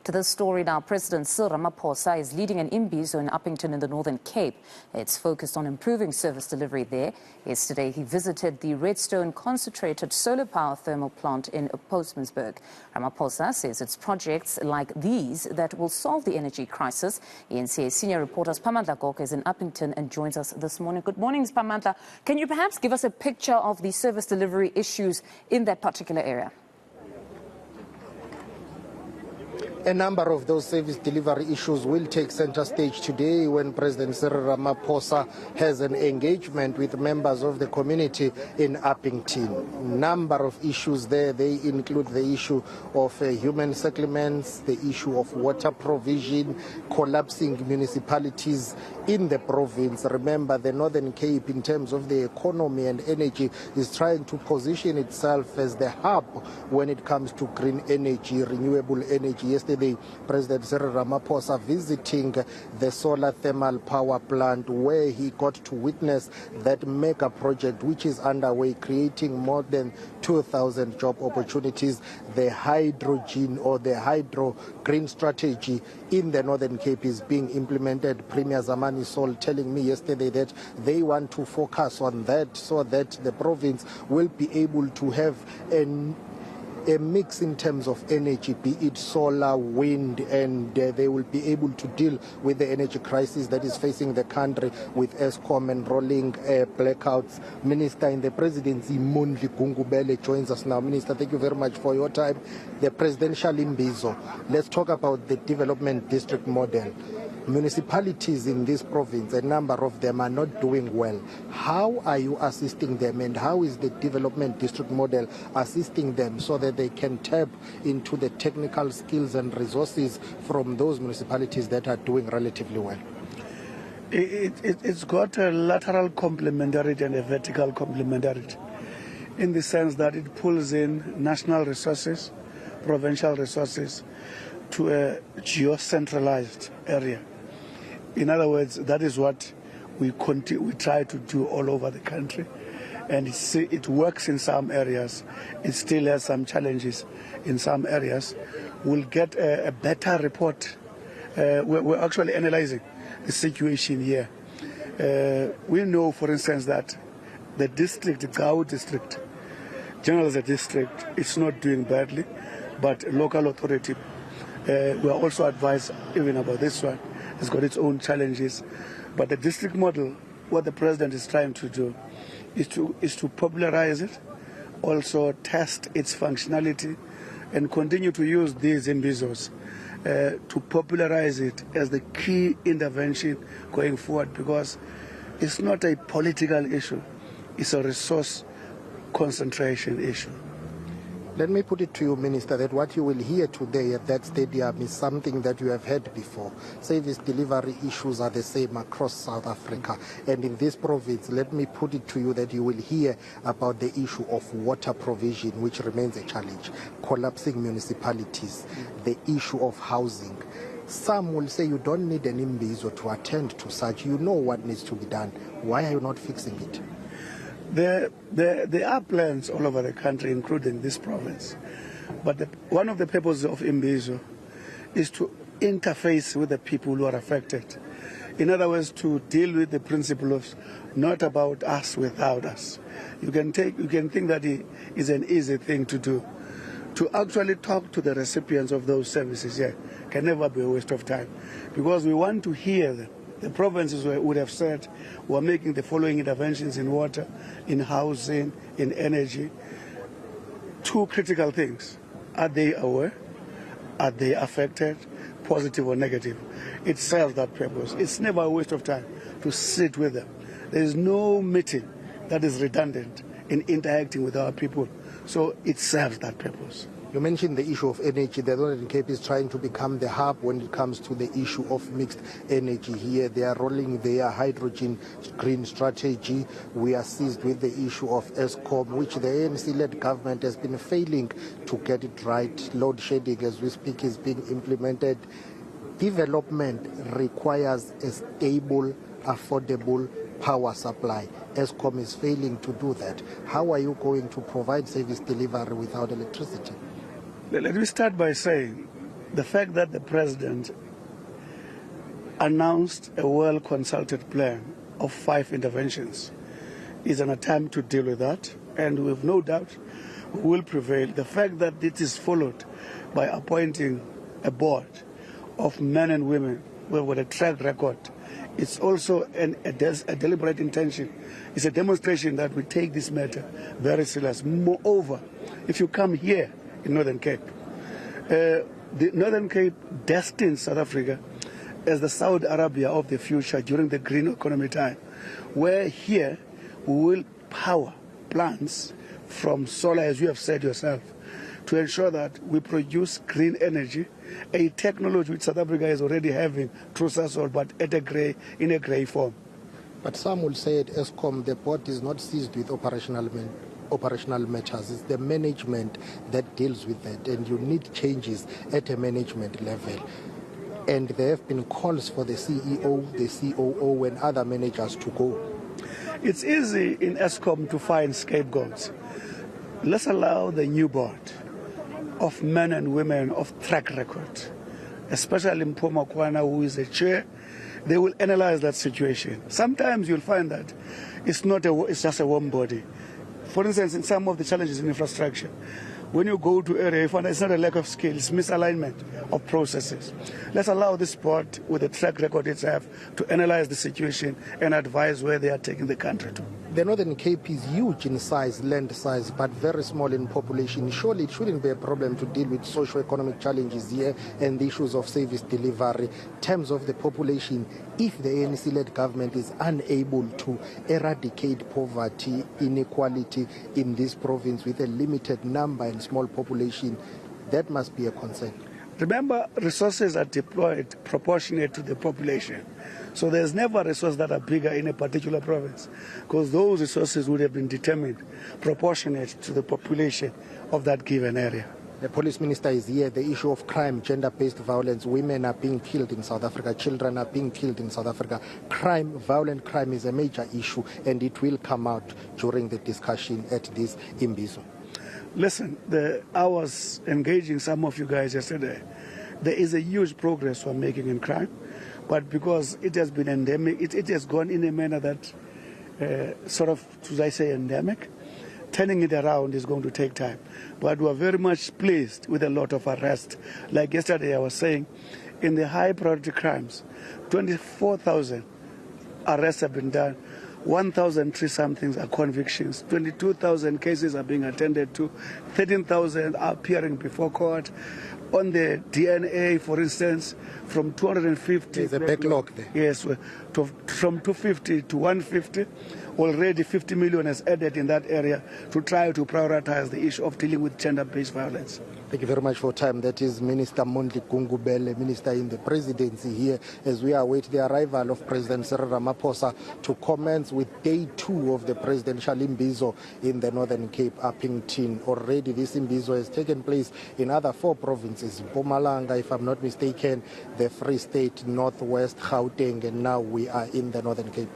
To this story now, President Ramaphosa is leading an Imbizo in Upington in the Northern Cape. It's focused on improving service delivery there. Yesterday, he visited the Redstone Concentrated Solar Power Thermal Plant in Postmansburg. Ramaphosa says it's projects like these that will solve the energy crisis. eNCA senior reporter Siphamandla Goge is in Upington and joins us this morning. Good morning, Siphamandla. Can you perhaps give us a picture of the service delivery issues in that particular area? A number of those service delivery issues will take center stage today when President Ramaphosa has an engagement with members of the community in Upington. Number of issues there, they include the issue of human settlements, the issue of water provision, collapsing municipalities in the province. Remember, the Northern Cape, in terms of the economy and energy, is trying to position itself as the hub when it comes to green energy, renewable energy. Yesterday, President Ramaphosa visiting the solar thermal power plant where he got to witness that mega project which is underway, creating more than 2,000 job opportunities. The hydrogen or the hydro green strategy in the Northern Cape is being implemented. Premier Zamani Sol telling me yesterday that they want to focus on that so that the province will be able to have a mix in terms of energy, be it solar, wind, and they will be able to deal with the energy crisis that is facing the country with Eskom and rolling blackouts. Minister in the presidency, Mondli Gungubele, joins us now. Minister, thank you very much for your time. The presidential Imbizo. Let's talk about the development district model. Municipalities in this province, a number of them are not doing well. How are you assisting them, and how is the development district model assisting them so that they can tap into the technical skills and resources from those municipalities that are doing relatively well? It's got a lateral complementarity and a vertical complementarity, in the sense that it pulls in national resources, provincial resources, to a geocentralized area. In other words, that is what we try to do all over the country, and it works in some areas. It still has some challenges in some areas. We'll get a better report. We're actually analyzing the situation here. We know, for instance, that the district, Gao district, general as a district, it's not doing badly, but local authority, we are also advised even about this one. It's got its own challenges. But the district model, what the president is trying to do is to popularize it, also test its functionality, and continue to use these Imbizos to popularize it as the key intervention going forward, because it's not a political issue, it's a resource concentration issue. Let me put it to you, Minister, that what you will hear today at that stadium is something that you have heard before. Service delivery issues are the same across South Africa. And in this province, let me put it to you that you will hear about the issue of water provision, which remains a challenge, collapsing municipalities, the issue of housing. Some will say you don't need an Imbizo to attend to such. You know what needs to be done. Why are you not fixing it? There are plans all over the country, including this province. But one of the purposes of Imbizo is to interface with the people who are affected. In other words, to deal with the principle of not about us without us. You can think that it is an easy thing to do. To actually talk to the recipients of those services, can never be a waste of time, because we want to hear them. The provinces would have said, we're making the following interventions in water, in housing, in energy. Two critical things. Are they aware? Are they affected, positive or negative? It serves that purpose. It's never a waste of time to sit with them. There is no meeting that is redundant in interacting with our people. So it serves that purpose. You mentioned the issue of energy. The Northern Cape is trying to become the hub when it comes to the issue of mixed energy here. They are rolling their hydrogen green strategy. We are seized with the issue of Eskom, which the ANC-led government has been failing to get it right. Load shedding, as we speak, is being implemented. Development requires a stable, affordable power supply. Eskom is failing to do that. How are you going to provide service delivery without electricity? Let me start by saying the fact that the president announced a well-consulted plan of 5 interventions is an attempt to deal with that, and with no doubt we will prevail. The fact that it is followed by appointing a board of men and women with a track record, it's also a deliberate intention. It's a demonstration that we take this matter very serious. Moreover, if you come here in Northern Cape, the Northern Cape destines South Africa as the Saudi Arabia of the future during the green economy time, where here we will power plants from solar, as you have said yourself, to ensure that we produce green energy, a technology which South Africa is already having through Sasol, but in a grey form. But some will say at ESCOM the board is not seized with operational matters. It's the management that deals with that, and you need changes at a management level. And there have been calls for the CEO, the COO, and other managers to go. It's easy in ESCOM to find scapegoats. Let's allow the new board of men and women of track record, especially Mpoma Kwana, who is the chair. They will analyze that situation. Sometimes you'll find that it's just a warm body. For instance, in some of the challenges in infrastructure, when you go to area, you find it's not a lack of skill, it's misalignment of processes. Let's allow this board with the track record itself to analyze the situation and advise where they are taking the country to. The Northern Cape is huge in size, land size, but very small in population. Surely it shouldn't be a problem to deal with socio-economic challenges here and the issues of service delivery. In terms of the population, if the ANC-led government is unable to eradicate poverty, inequality in this province with a limited number and small population, that must be a concern. Remember, resources are deployed proportionate to the population. So there's never resources that are bigger in a particular province, because those resources would have been determined proportionate to the population of that given area. The police minister is here. The issue of crime, gender-based violence, women are being killed in South Africa, children are being killed in South Africa. Crime, violent crime is a major issue, and it will come out during the discussion at this Imbizo. Listen, I was engaging some of you guys yesterday. There is a huge progress we're making in crime, but because it has been endemic, it has gone in a manner that sort of, should I say, endemic. Turning it around is going to take time. But we are very much pleased with a lot of arrests. Like yesterday I was saying, in the high priority crimes, 24,000 arrests have been done. 1,003 somethings are convictions, 22,000 cases are being attended to, 13,000 are appearing before court. On the DNA, for instance, from 250... There's a backlog there. Yes, from 250 to 150, already 50 million is added in that area to try to prioritize the issue of dealing with gender-based violence. Thank you very much for your time. That is Minister Mondli Gungubele, Minister in the Presidency here, as we await the arrival of President Cyril Ramaphosa to commence with day 2 of the presidential Imbizo in the Northern Cape, Upington. Already this Imbizo has taken place in other 4 provinces, Mpumalanga, if I'm not mistaken, the Free State, Northwest, Gauteng, and now we are in the Northern Cape.